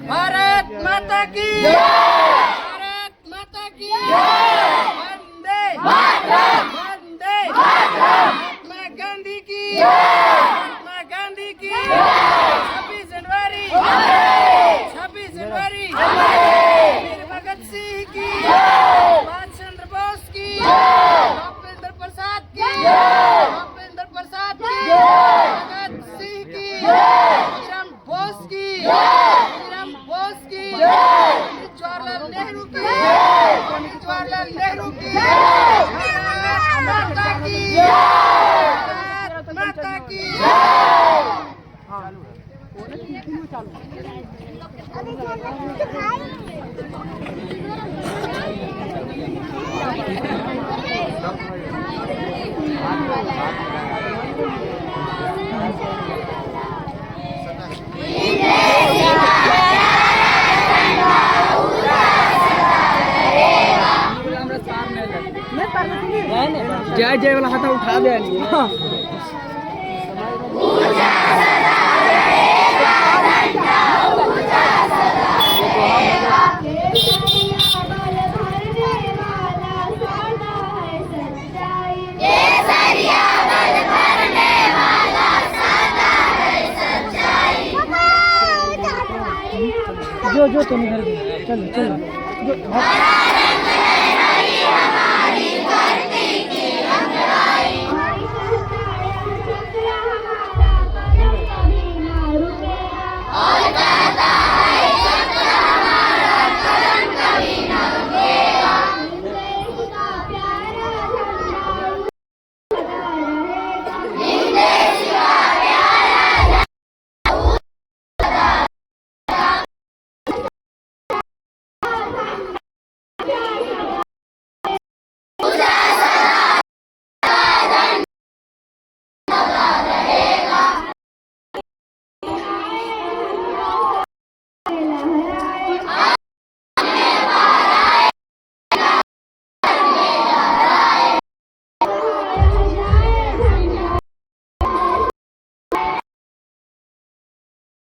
भारत माता की भारत माता की वंदे वंदे महात्मा गांधी की महात्मा गांधी की 26 जनवरी वीर भगत सिंह की सुभाष चंद्र बोस की भूपेंद्र प्रसाद की भगत सिंह की खुदीराम बोस की जवाहरलाल नेहरू की माता की माता की जय जय वाला हाथ उठा दे जो तुम घर चलो चलो